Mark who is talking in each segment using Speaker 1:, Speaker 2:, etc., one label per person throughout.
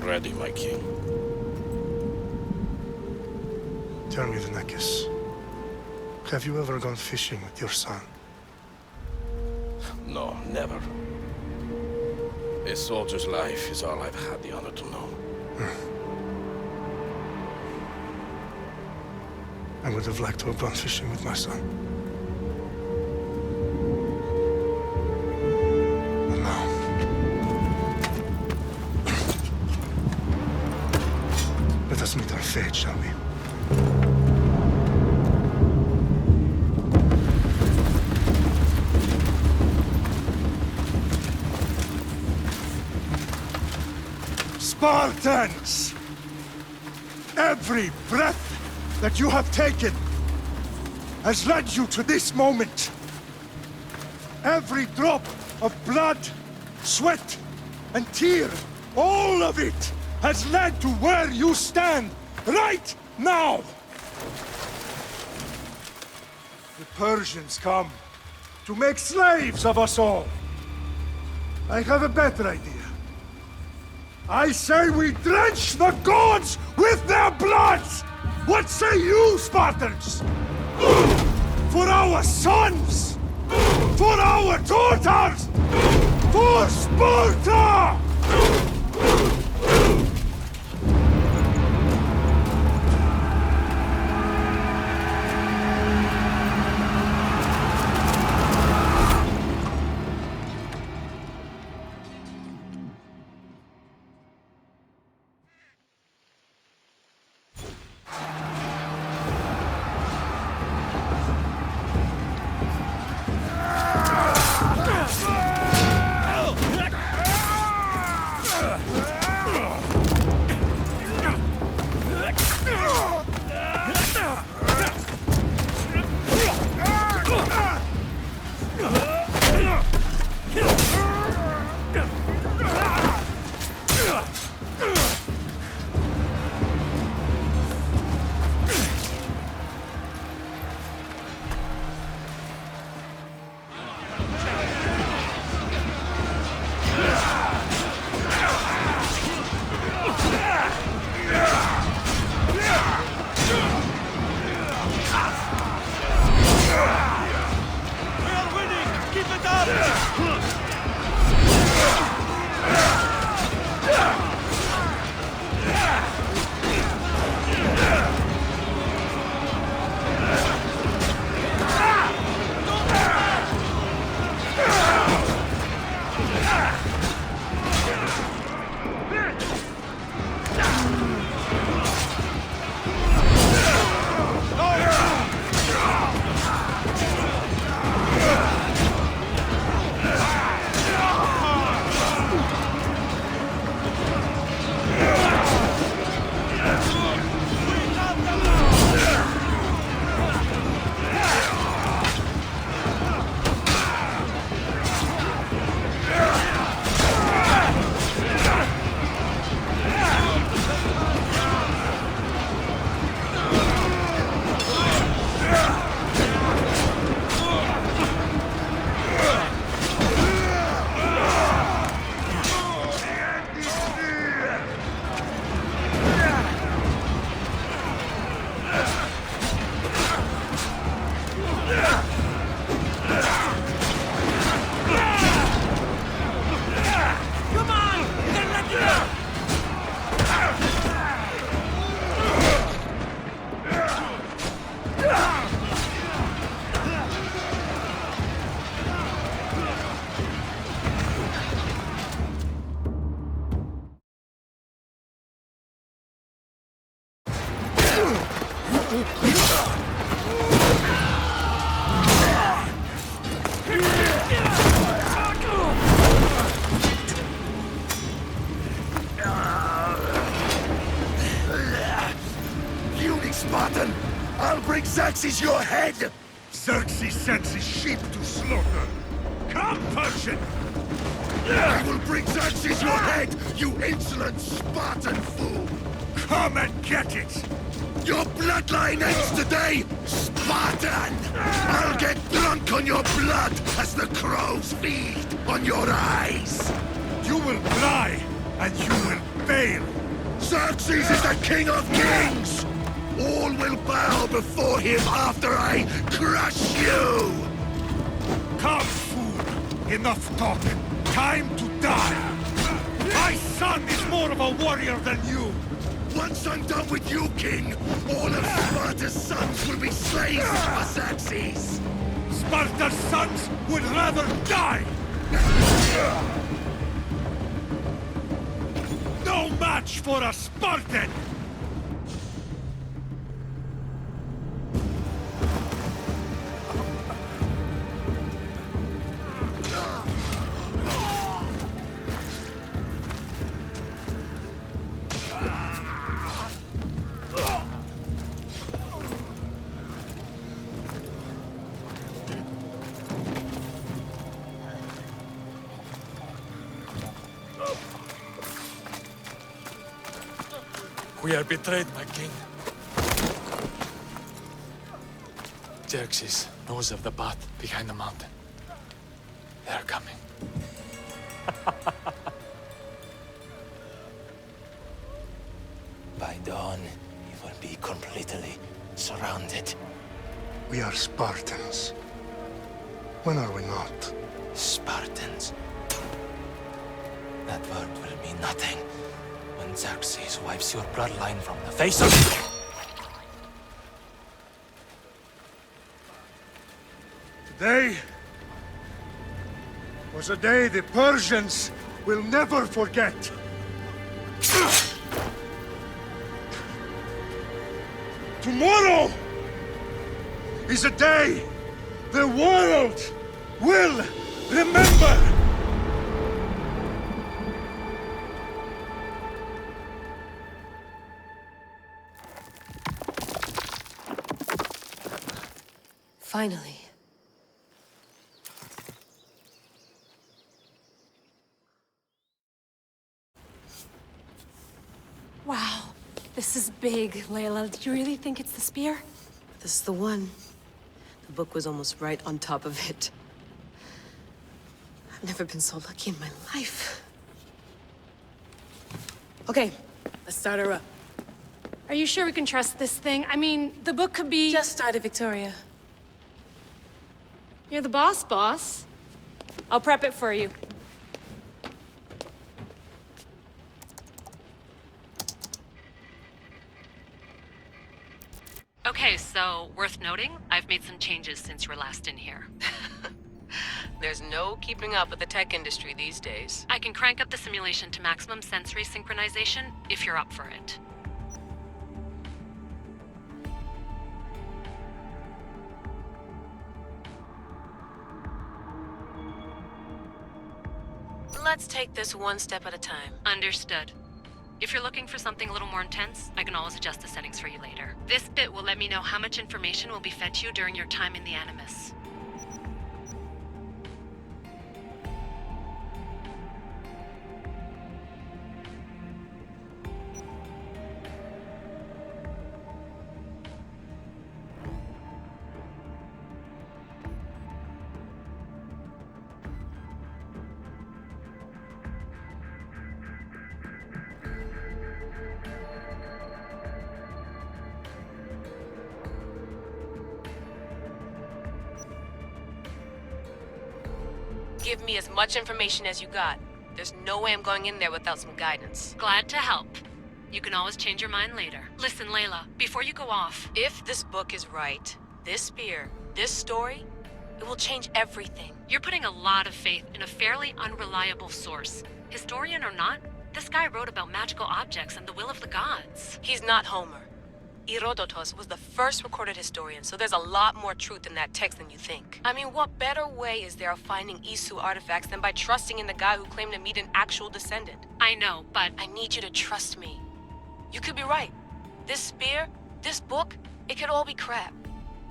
Speaker 1: ready, my king.
Speaker 2: Tell me, Vinakis, have you ever gone fishing with your son?
Speaker 1: No, never. A soldier's life is all I've had the honor to know.
Speaker 2: I would have liked to have gone fishing with my son. But now... let us meet our fate, shall we?
Speaker 3: Spartans! Every breath that you have taken has led you to this moment. Every drop of blood, sweat, and tear, all of it has led to where you stand right now. The Persians come to make slaves of us all. I have a better idea. I say we drench the gods with their bloods! What say you, Spartans? For our sons! For our daughters! For Sparta!
Speaker 4: Spartan! I'll bring Xerxes your head!
Speaker 3: Xerxes sends his sheep to slaughter. Come, Persian!
Speaker 4: I will bring Xerxes your head, you insolent Spartan fool!
Speaker 3: Come and get it!
Speaker 4: Your bloodline ends today, Spartan! I'll get drunk on your blood as the crows feed on your eyes!
Speaker 3: You will fly, and you will fail!
Speaker 4: Xerxes is the king of kings! All will bow before him after I crush you!
Speaker 3: Come, fool! Enough talk! Time to die! My son is more of a warrior than you!
Speaker 4: Once I'm done with you, king, all of Sparta's sons will be slaves for Xerxes!
Speaker 3: Sparta's sons would rather die! No match for a Spartan!
Speaker 5: We are betrayed, my king. Xerxes knows of the path behind the mountain. They are coming.
Speaker 6: By dawn, we will be completely surrounded.
Speaker 2: We are Spartans. When are we not?
Speaker 6: Spartans. That word will mean nothing when Xerxes wipes your bloodline from the face of...
Speaker 3: Today was a day the Persians will never forget. Tomorrow is a day the world will remember.
Speaker 7: Finally.
Speaker 8: Wow, this is big, Layla. Do you really think it's the spear?
Speaker 7: This is the one. The book was almost right on top of it. I've never been so lucky in my life. Okay, let's start her up.
Speaker 8: Are you sure we can trust this thing? I mean, the book could be...
Speaker 7: Just started, Victoria.
Speaker 8: You're the boss. I'll prep it for you.
Speaker 9: Okay, so worth noting, I've made some changes since you were last in here.
Speaker 7: There's no keeping up with the tech industry these days.
Speaker 9: I can crank up the simulation to maximum sensory synchronization if you're up for it.
Speaker 7: Let's take this one step at a time.
Speaker 9: Understood. If you're looking for something a little more intense, I can always adjust the settings for you later. This bit will let me know how much information will be fed to you during your time in the Animus.
Speaker 7: Give me as much information as you got. There's no way I'm going in there without some guidance.
Speaker 9: Glad to help. You can always change your mind later. Listen, Layla, before you go off...
Speaker 7: If this book is right, this spear, this story, it will change everything.
Speaker 9: You're putting a lot of faith in a fairly unreliable source. Historian or not, this guy wrote about magical objects and the will of the gods.
Speaker 7: He's not Homer. Herodotus was the first recorded historian, so there's a lot more truth in that text than you think. I mean, what better way is there of finding Isu artifacts than by trusting in the guy who claimed to meet an actual descendant?
Speaker 9: I know, but...
Speaker 7: I need you to trust me. You could be right. This spear, this book, it could all be crap.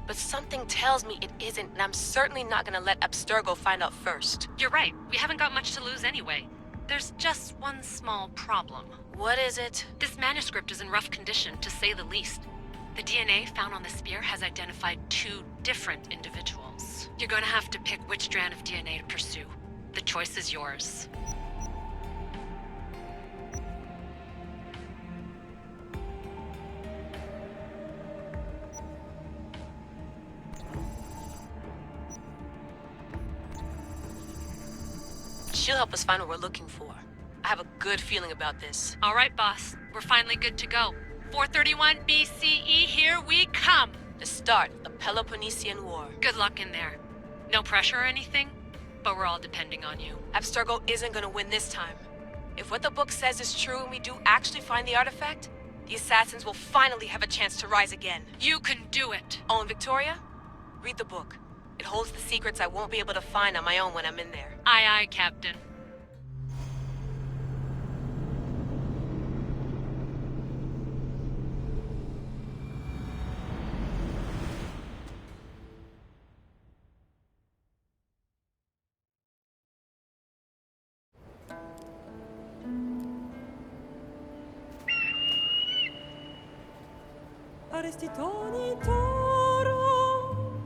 Speaker 7: But something tells me it isn't, and I'm certainly not gonna let Abstergo find out first.
Speaker 9: You're right. We haven't got much to lose anyway. There's just one small problem.
Speaker 7: What is it?
Speaker 9: This manuscript is in rough condition, to say the least. The DNA found on the spear has identified 2 different individuals. You're going to have to pick which strand of DNA to pursue. The choice is yours.
Speaker 7: She'll help us find what we're looking for. I have a good feeling about this.
Speaker 9: All right, boss. We're finally good to go. 431 BCE, here we come!
Speaker 7: The start of the Peloponnesian War.
Speaker 9: Good luck in there. No pressure or anything, but we're all depending on you.
Speaker 7: Abstergo isn't gonna win this time. If what the book says is true and we do actually find the artifact, the assassins will finally have a chance to rise again.
Speaker 9: You can do it!
Speaker 7: Oh, and Victoria? Read the book. It holds the secrets I won't be able to find on my own when I'm in there.
Speaker 9: Aye, aye, Captain.
Speaker 10: Arrestitoni toro,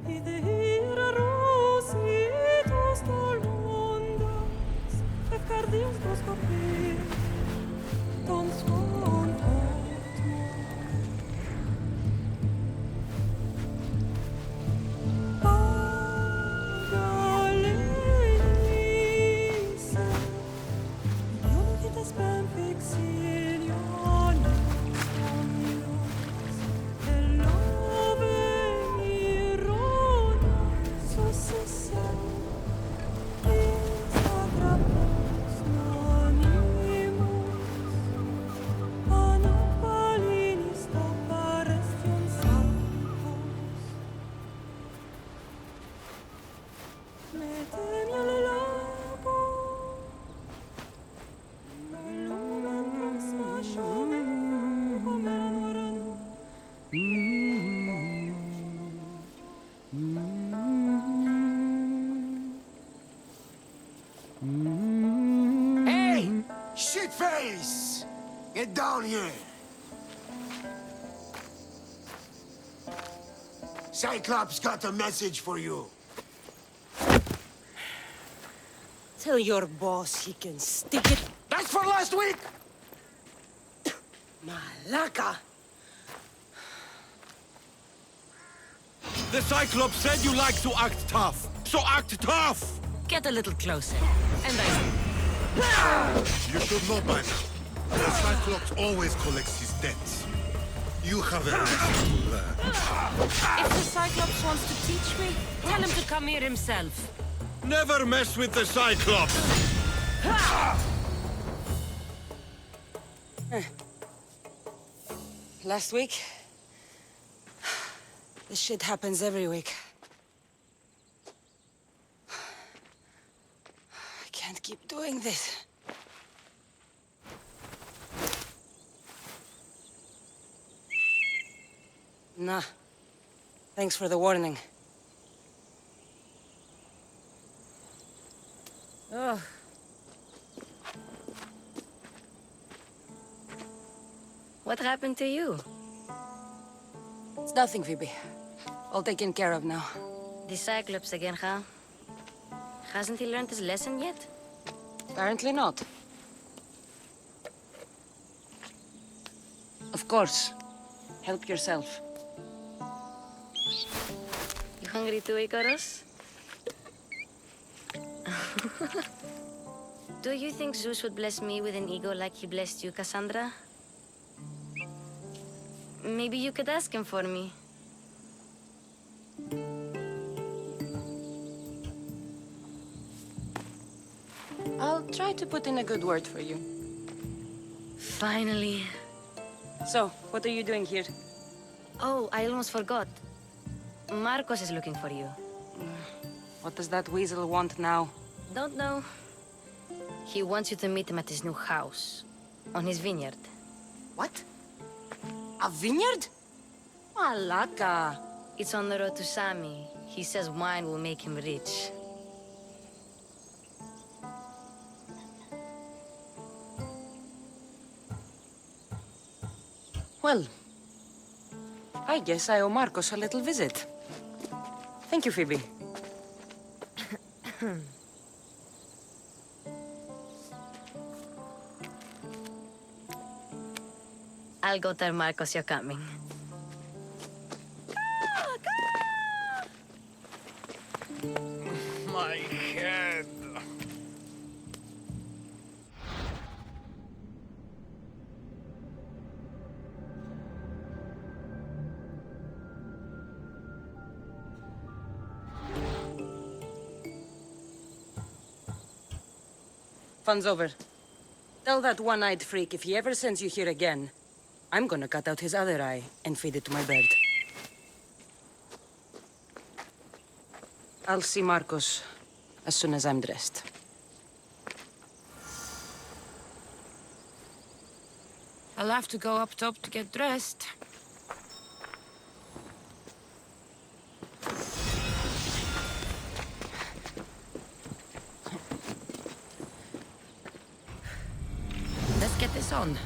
Speaker 10: idehira rositos tolmondas, efcardios proskopir, ton skon otmo. Pagalenice, idiom kitas ben fixilion.
Speaker 4: Hey! Shitface! Get down here! Cyclops got a message for you.
Speaker 10: Tell your boss he can stick it.
Speaker 4: That's for last week!
Speaker 10: Malaka!
Speaker 11: The Cyclops said you like to act tough, so act tough!
Speaker 10: Get a little closer, and
Speaker 4: You should know by now. The Cyclops always collects his debts. You have a lesson to learn.
Speaker 10: If the Cyclops wants to teach me, tell him to come here himself.
Speaker 11: Never mess with the Cyclops!
Speaker 10: Last week? This shit happens every week. I can't keep doing this. Nah. Thanks for the warning. Oh.
Speaker 8: What happened to you?
Speaker 10: It's nothing, Phoebe. All taken care of now.
Speaker 8: The Cyclops again, huh? Hasn't he learned his lesson yet?
Speaker 10: Apparently not. Of course. Help yourself.
Speaker 8: You hungry too, Icarus? Do you think Zeus would bless me with an ego like he blessed you, Cassandra? Maybe you could ask him for me.
Speaker 10: I'll try to put in a good word for you.
Speaker 8: Finally.
Speaker 10: So, what are you doing here?
Speaker 8: Oh, I almost forgot. Marcos is looking for you.
Speaker 10: What does that weasel want now?
Speaker 8: Don't know. He wants you to meet him at his new house. On his vineyard.
Speaker 10: What? A vineyard? Malaka.
Speaker 8: It's on the road to Sami. He says wine will make him rich.
Speaker 10: Well, I guess I owe Marcos a little visit. Thank you, Phoebe.
Speaker 8: I'll go tell Marcos you're coming.
Speaker 11: My head.
Speaker 10: Fun's over. Tell that one-eyed freak if he ever sends you here again, I'm gonna cut out his other eye and feed it to my bird. I'll see Marcos as soon as I'm dressed.
Speaker 8: I'll have to go up top to get dressed. Let's get this on.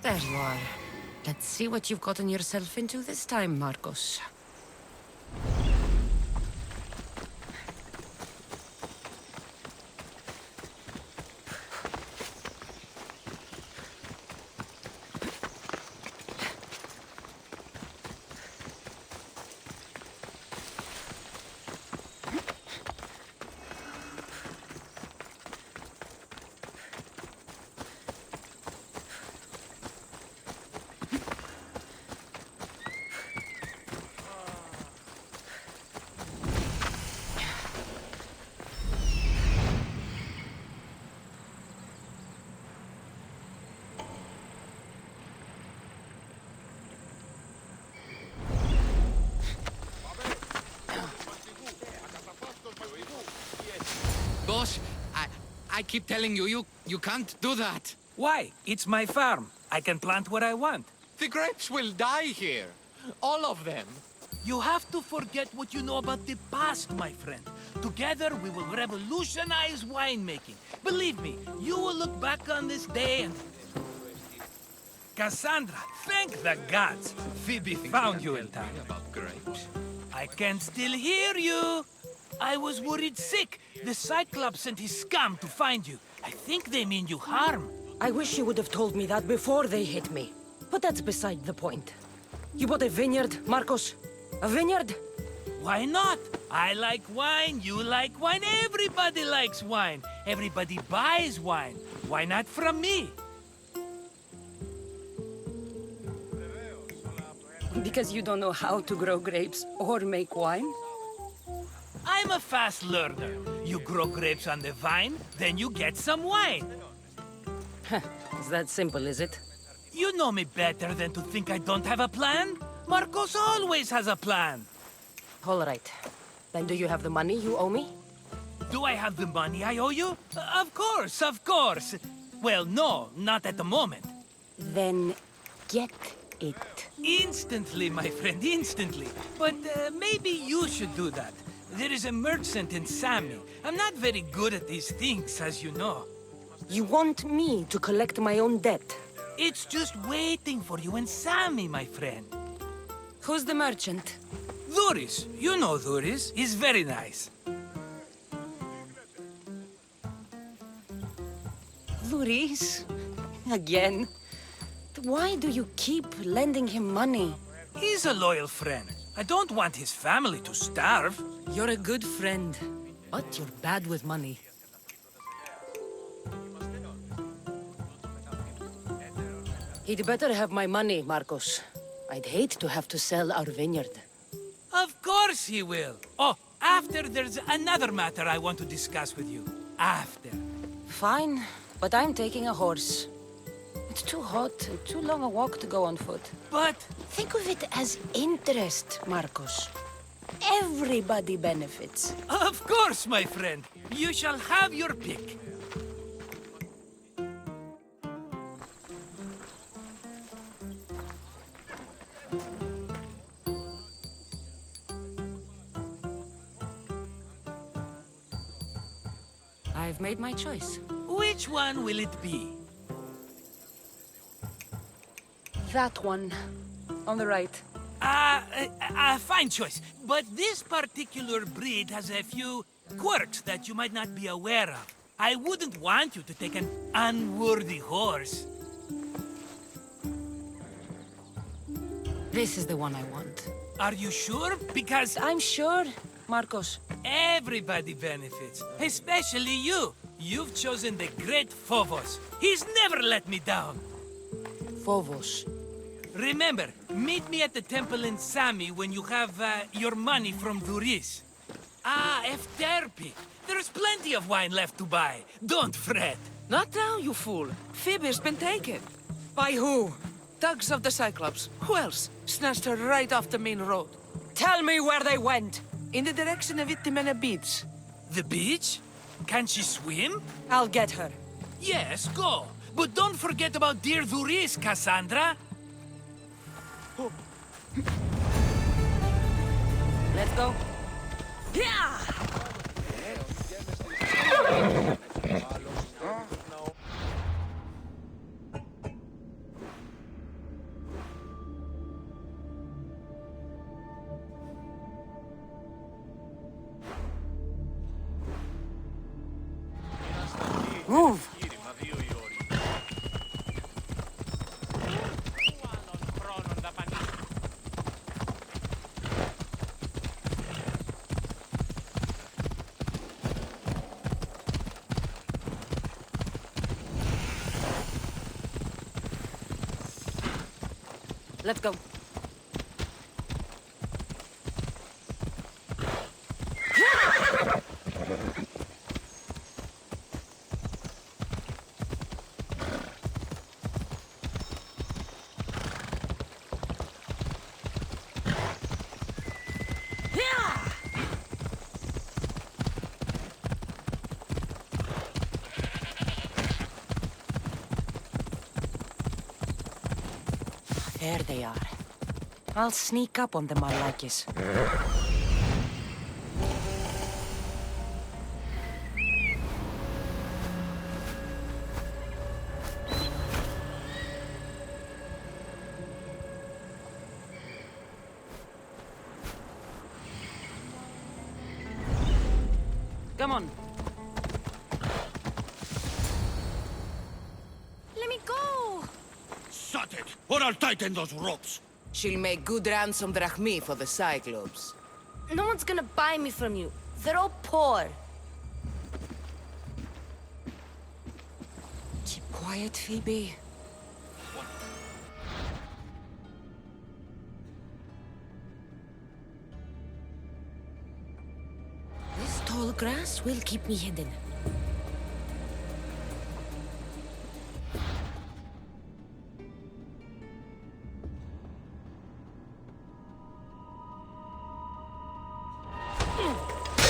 Speaker 8: There you are. Let's see what you've gotten yourself into this time, Marcos.
Speaker 11: Boss, I keep telling you, you can't do that.
Speaker 12: Why? It's my farm. I can plant what I want.
Speaker 5: The grapes will die here. All of them.
Speaker 12: You have to forget what you know about the past, my friend. Together, we will revolutionize winemaking. Believe me, you will look back on this day and... Cassandra, thank the gods. Phoebe found you in time.
Speaker 11: About grapes.
Speaker 12: I can still hear you. I was worried sick. The Cyclops sent his scum to find you. I think they mean you harm.
Speaker 10: I wish you would have told me that before they hit me. But that's beside the point. You bought a vineyard, Marcos? A vineyard?
Speaker 12: Why not? I like wine, you like wine, everybody likes wine. Everybody buys wine. Why not from me?
Speaker 10: Because you don't know how to grow grapes or make wine?
Speaker 12: I'm a fast learner. You grow grapes on the vine, then you get some wine.
Speaker 10: It's that simple, is it?
Speaker 12: You know me better than to think I don't have a plan. Marcos always has a plan.
Speaker 10: All right. Then do you have the money you owe me?
Speaker 12: Do I have the money I owe you? Of course, of course. Well, no, not at the moment.
Speaker 10: Then get it.
Speaker 12: Instantly, my friend, instantly. But maybe you should do that. There is a merchant in Sami. I'm not very good at these things, as you know.
Speaker 10: You want me to collect my own debt?
Speaker 12: It's just waiting for you in Sami, my friend.
Speaker 10: Who's the merchant?
Speaker 12: Dhuris. You know Dhuris. He's very nice.
Speaker 10: Dhuris? Again? Why do you keep lending him money?
Speaker 12: He's a loyal friend. I don't want his family to starve.
Speaker 10: You're a good friend, but you're bad with money. He'd better have my money, Marcos. I'd hate to have to sell our vineyard.
Speaker 12: Of course he will. Oh, after there's another matter I want to discuss with you. After.
Speaker 10: Fine, but I'm taking a horse. It's too hot and too long a walk to go on foot.
Speaker 12: But...
Speaker 10: Think of it as interest, Marcos. Everybody benefits.
Speaker 12: Of course, my friend. You shall have your pick.
Speaker 10: I've made my choice.
Speaker 12: Which one will it be?
Speaker 10: That one. On the right.
Speaker 12: Fine choice. But this particular breed has a few quirks that you might not be aware of. I wouldn't want you to take an unworthy horse.
Speaker 10: This is the one I want.
Speaker 12: Are you sure? Because...
Speaker 10: I'm sure, Marcos.
Speaker 12: Everybody benefits, especially you. You've chosen the great Phobos. He's never let me down.
Speaker 10: Phobos.
Speaker 12: Remember, meet me at the temple in Sami when you have your money from Dhuris. Ah, Efterpi. There's plenty of wine left to buy. Don't fret.
Speaker 13: Not now, you fool. Phoebe's been taken.
Speaker 10: By who?
Speaker 13: Thugs of the Cyclops. Who else? Snatched her right off the main road.
Speaker 10: Tell me where they went.
Speaker 13: In the direction of Itimena Beach.
Speaker 12: The beach? Can she swim?
Speaker 10: I'll get her.
Speaker 12: Yes, go. But don't forget about dear Dhuris, Cassandra.
Speaker 10: Let's go. Yeah! Move! Let's go. There they are. I'll sneak up on them, Marlakis. Come on.
Speaker 8: Let me go!
Speaker 11: Shut it, or I'll tighten those ropes.
Speaker 13: She'll make good ransom drachmi for the Cyclops.
Speaker 8: No one's gonna buy me from you. They're all poor.
Speaker 10: Keep quiet, Phoebe. This tall grass will keep me hidden.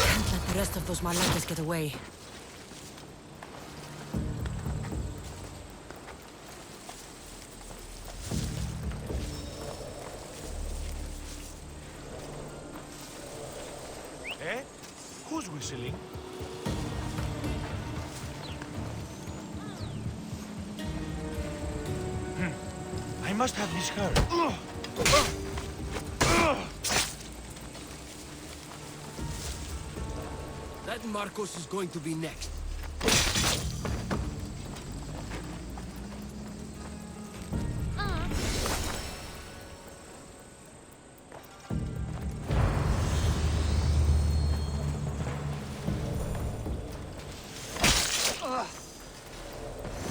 Speaker 10: Can't let the rest of those Malakas get away.
Speaker 12: Eh? Who's whistling? I must have misheard.
Speaker 11: That Marcos is going to be next.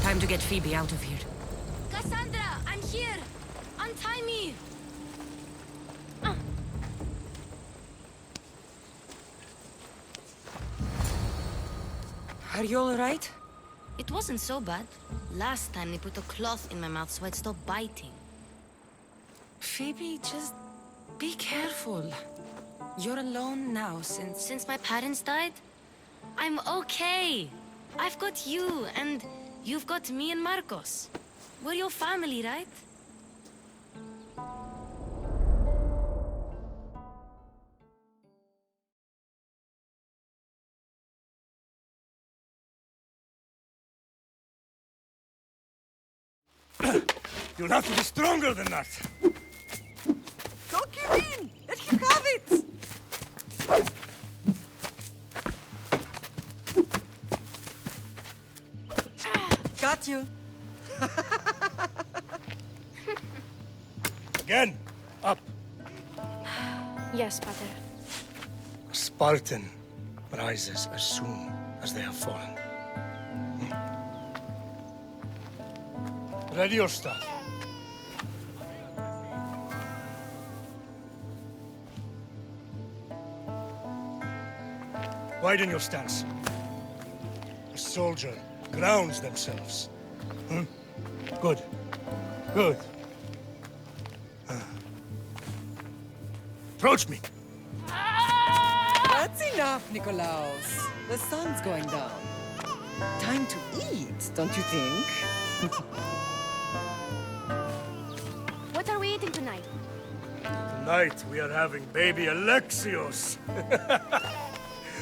Speaker 10: Time to get Phoebe out of here.
Speaker 8: Cassandra, I'm here! Untie me!
Speaker 10: Are you all right?
Speaker 8: It wasn't so bad. Last time they put a cloth in my mouth so I'd stop biting.
Speaker 10: Phoebe, just be careful. You're alone now
Speaker 8: Since my parents died? I'm okay. I've got you, and you've got me and Marcos. We're your family, right?
Speaker 3: You'll have to be stronger than that.
Speaker 13: Don't give in! Let him have it! Got you.
Speaker 3: Again, up.
Speaker 14: Yes, Pater.
Speaker 2: A Spartan rises as soon as they have fallen. Ready your staff. Widen your stance. A soldier grounds themselves. Good. Good. Approach me.
Speaker 13: That's enough, Nikolaos. The sun's going down. Time to eat, don't you think?
Speaker 14: What are we eating tonight?
Speaker 3: Tonight we are having baby Alexios.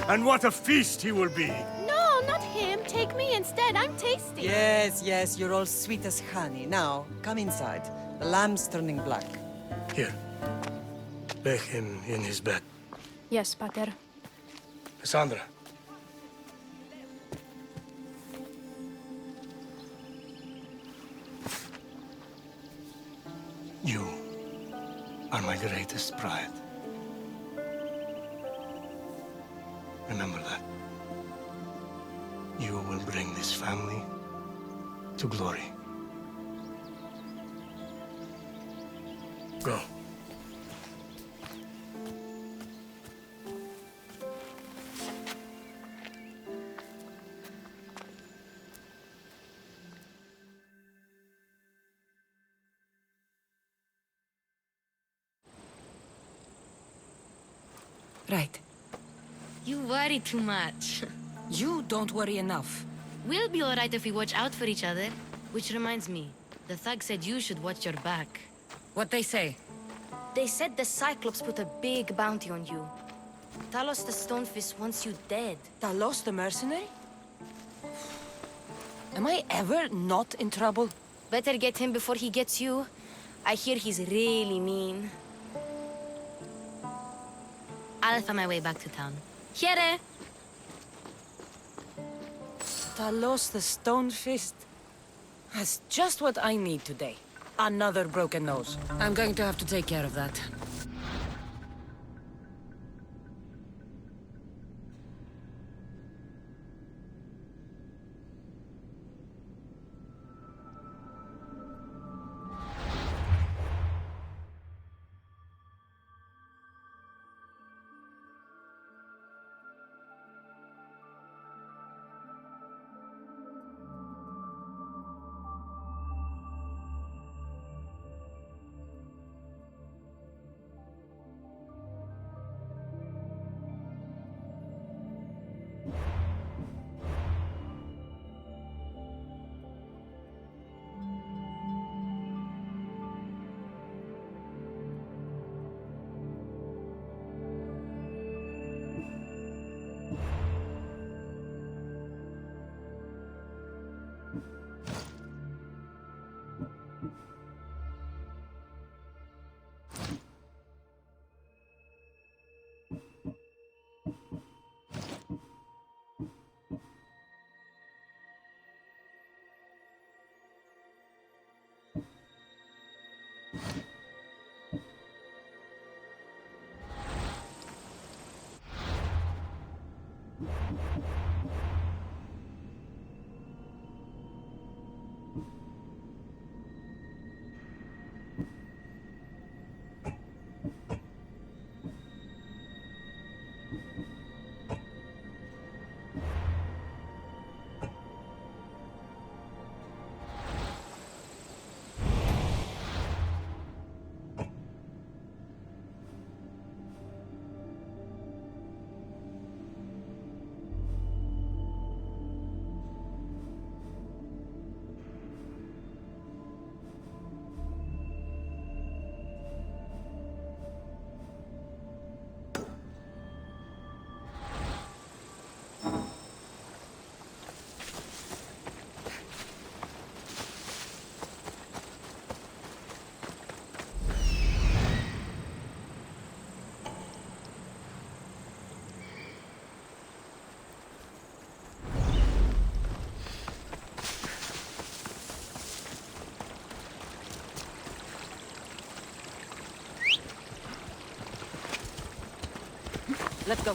Speaker 3: And what a feast he will be.
Speaker 14: No, not him. Take me instead. I'm tasty.
Speaker 13: Yes, yes, you're all sweet as honey. Now, come inside. The lamb's turning black.
Speaker 2: Here. Lay him in his bed.
Speaker 14: Yes, Pater.
Speaker 2: Cassandra. You are my greatest pride. Remember that. You will bring this family to glory. Go.
Speaker 10: Right.
Speaker 8: You worry too much.
Speaker 10: You don't worry enough.
Speaker 8: We'll be alright if we watch out for each other. Which reminds me, the thug said you should watch your back.
Speaker 10: What'd they say?
Speaker 8: They said the Cyclops put a big bounty on you. Talos the Stonefist wants you dead.
Speaker 10: Talos the mercenary? Am I ever not in trouble?
Speaker 8: Better get him before he gets you. I hear he's really mean. I'll find my way back to town. Here!
Speaker 10: Talos the Stonefist? That's just what I need today. Another broken nose. I'm going to have to take care of that. Let's go.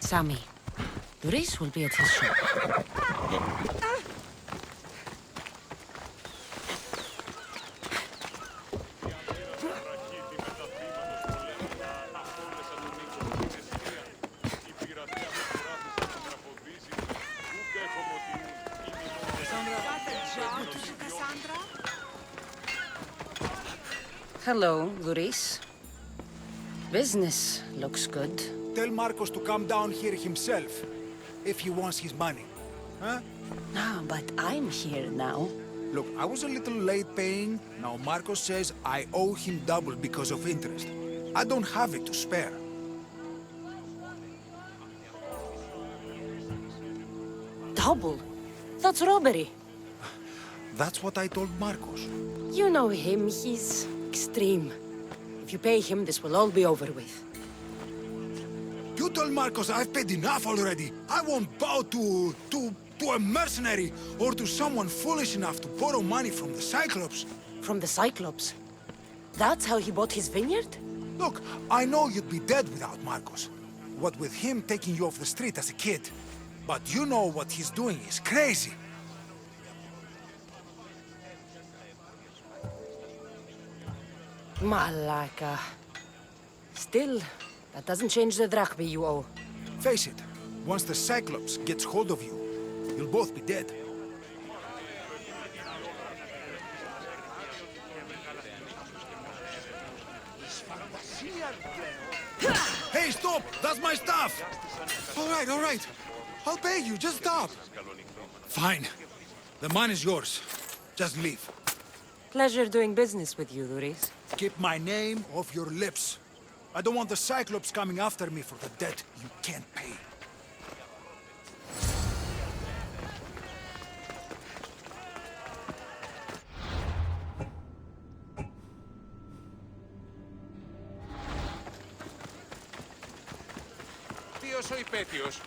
Speaker 10: Sammy, Doris will be at his shop. Hello, Doris. Business looks good.
Speaker 3: Tell Marcos to come down here himself, if he wants his money. Huh?
Speaker 10: No, but I'm here now.
Speaker 3: Look, I was a little late paying. Now Marcos says I owe him double because of interest. I don't have it to spare.
Speaker 10: Double? That's robbery.
Speaker 3: That's what I told Marcos.
Speaker 10: You know him, he's extreme. If you pay him, this will all be over with.
Speaker 3: You told Marcos I've paid enough already. I won't bow to a mercenary or to someone foolish enough to borrow money from the Cyclops.
Speaker 10: From the Cyclops? That's how he bought his vineyard?
Speaker 3: Look, I know you'd be dead without Marcos. What with him taking you off the street as a kid. But you know what he's doing is crazy.
Speaker 10: Malaka. Still, that doesn't change the drachma you owe.
Speaker 3: Face it, once the Cyclops gets hold of you, you'll both be dead. Hey, stop! That's my stuff! All right. I'll pay you, just stop. Fine. The mine is yours. Just leave.
Speaker 10: Pleasure doing business with you, Doris.
Speaker 3: Keep my name off your lips. I don't want the Cyclops coming after me for the debt you can't pay.
Speaker 1: Ποιος ο υπέτειος?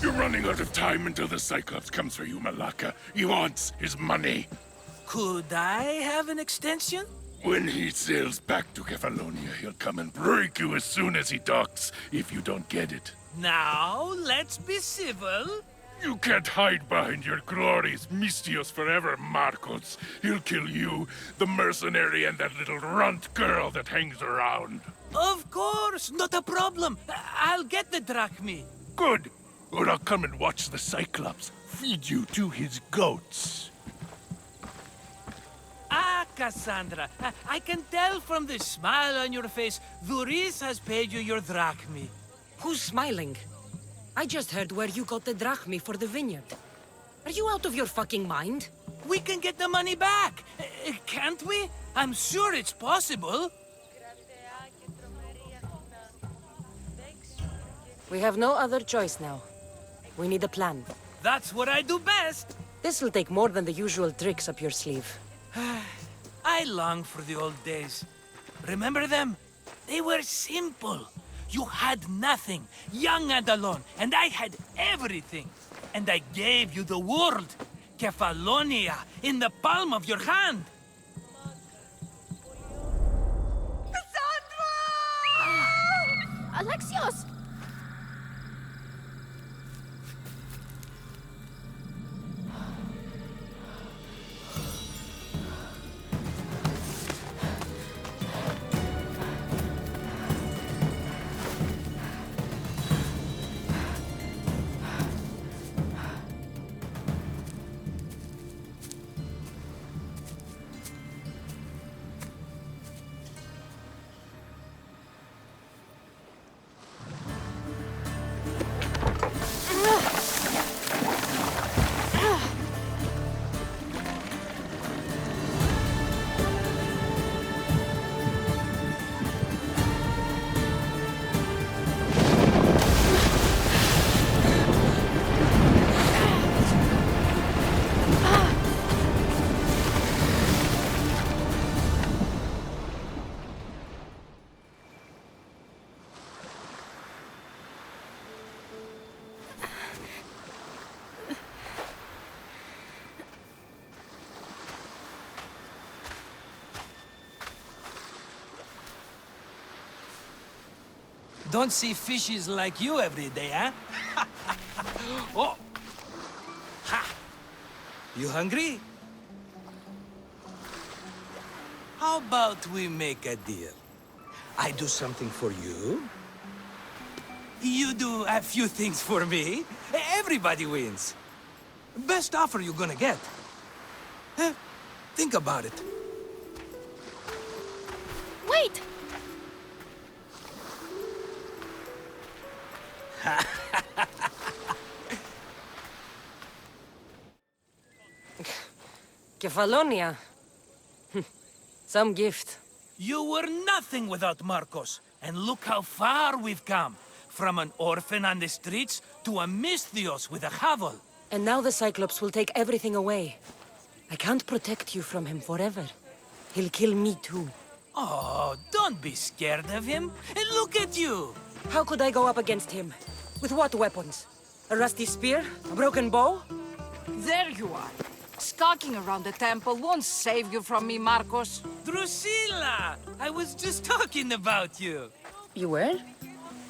Speaker 15: You're running out of time until the Cyclops comes for you, Malaka. He wants his money.
Speaker 12: Could I have an extension?
Speaker 15: When he sails back to Kefalonia, he'll come and break you as soon as he docks, if you don't get it.
Speaker 12: Now, let's be civil.
Speaker 15: You can't hide behind your glories, Mistios forever, Marcos. He'll kill you, the mercenary, and that little runt girl that hangs around.
Speaker 12: Of course, not a problem. I'll get the drachmi.
Speaker 15: Good. Or I'll come and watch the Cyclops feed you to his goats.
Speaker 12: Ah, Cassandra, I can tell from the smile on your face, Doris has paid you your drachmi.
Speaker 10: Who's smiling? I just heard where you got the drachmi for the vineyard. Are you out of your fucking mind?
Speaker 12: We can get the money back, can't we? I'm sure it's possible.
Speaker 10: We have no other choice now. We need a plan.
Speaker 12: That's what I do best.
Speaker 10: This will take more than the usual tricks up your sleeve.
Speaker 12: I long for the old days. Remember them? They were simple. You had nothing, young and alone, and I had everything. And I gave you the world. Kefalonia, in the palm of your hand.
Speaker 14: Alexios!
Speaker 12: Don't see fishes like you every day, huh? Oh! Ha! You hungry? How about we make a deal? I do something for you. You do a few things for me. Everybody wins. Best offer you're gonna get. Think about it.
Speaker 14: Wait!
Speaker 10: Kefalonia. Some gift.
Speaker 12: You were nothing without Marcos. And look how far we've come. From an orphan on the streets to a Misthios with a hovel.
Speaker 10: And now the Cyclops will take everything away. I can't protect you from him forever. He'll kill me too.
Speaker 12: Oh, don't be scared of him. And look at you.
Speaker 10: How could I go up against him? With what weapons? A rusty spear? A broken bow?
Speaker 16: There you are. Skulking around the temple won't save you from me, Marcos.
Speaker 12: Drusilla! I was just talking about you.
Speaker 10: You were?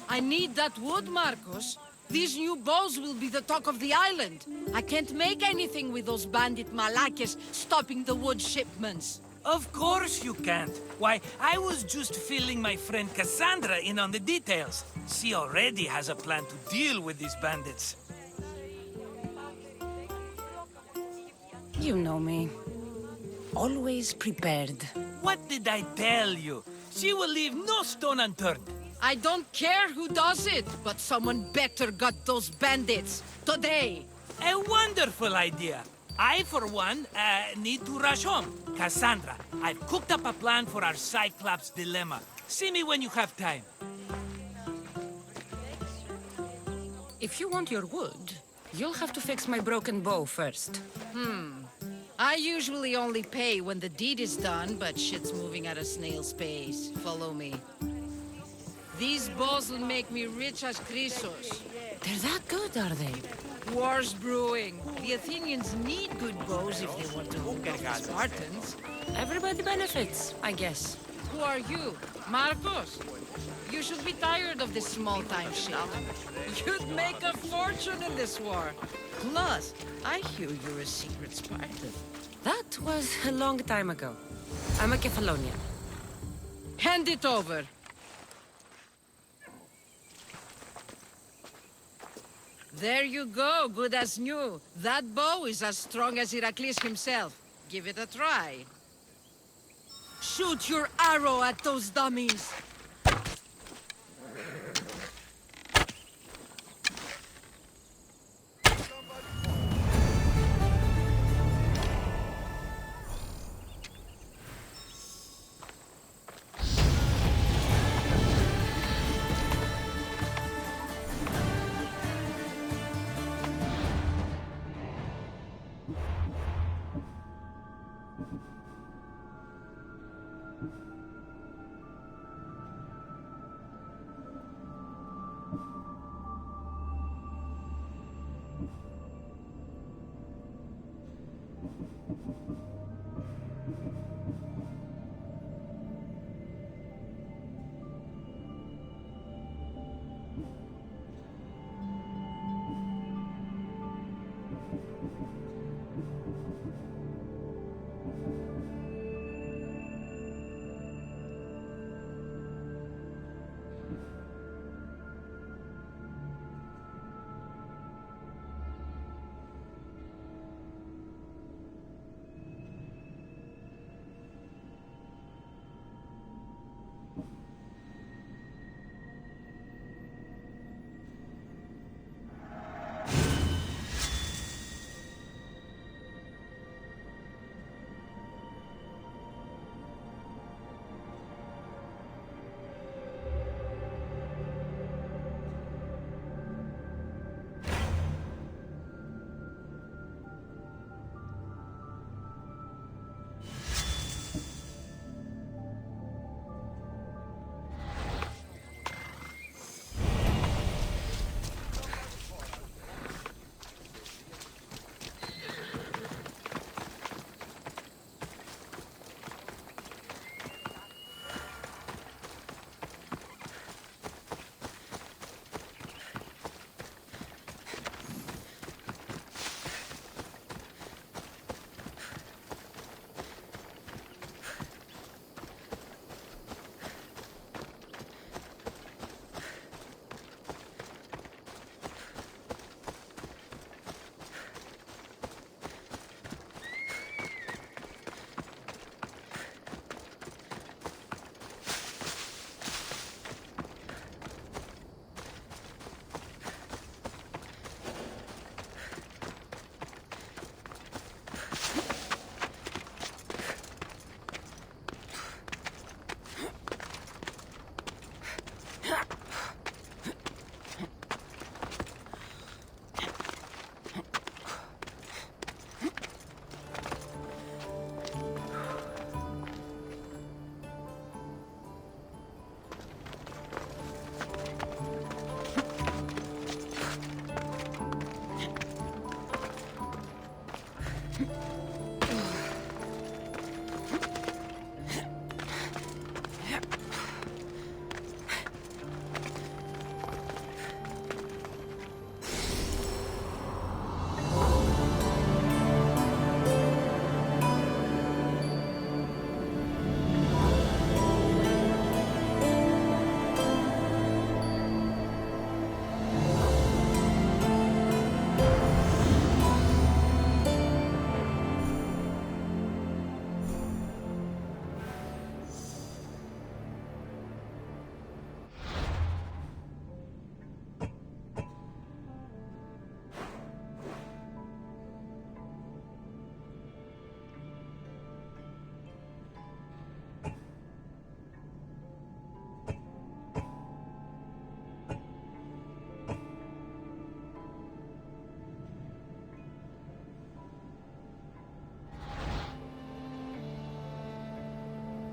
Speaker 16: I need that wood, Marcos. These new bows will be the talk of the island. I can't make anything with those bandit malakes stopping the wood shipments.
Speaker 12: Of course you can't. Why, I was just filling my friend Cassandra in on the details. She already has a plan to deal with these bandits.
Speaker 10: You know me. Always prepared.
Speaker 12: What did I tell you? She will leave no stone unturned.
Speaker 16: I don't care who does it, but someone better got those bandits. Today.
Speaker 12: A wonderful idea. I, for one, need to rush home. Cassandra, I've cooked up a plan for our Cyclops dilemma. See me when you have time.
Speaker 10: If you want your wood, you'll have to fix my broken bow first.
Speaker 16: I usually only pay when the deed is done, but shit's moving at a snail's pace. Follow me. These bows will make me rich as Chrysos.
Speaker 10: They're that good, are they?
Speaker 16: War's brewing. The Athenians need good bows if they want to hold off the Spartans.
Speaker 10: Everybody benefits, I guess.
Speaker 16: Who are you? Marcos? You should be tired of this small-time shit. You'd make a fortune in this war. Plus, I hear you're a secret Spartan.
Speaker 10: That was a long time ago. I'm a Kefalonian.
Speaker 16: Hand it over. There you go, good as new. That bow is as strong as Heracles himself. Give it a try. Shoot your arrow at those dummies.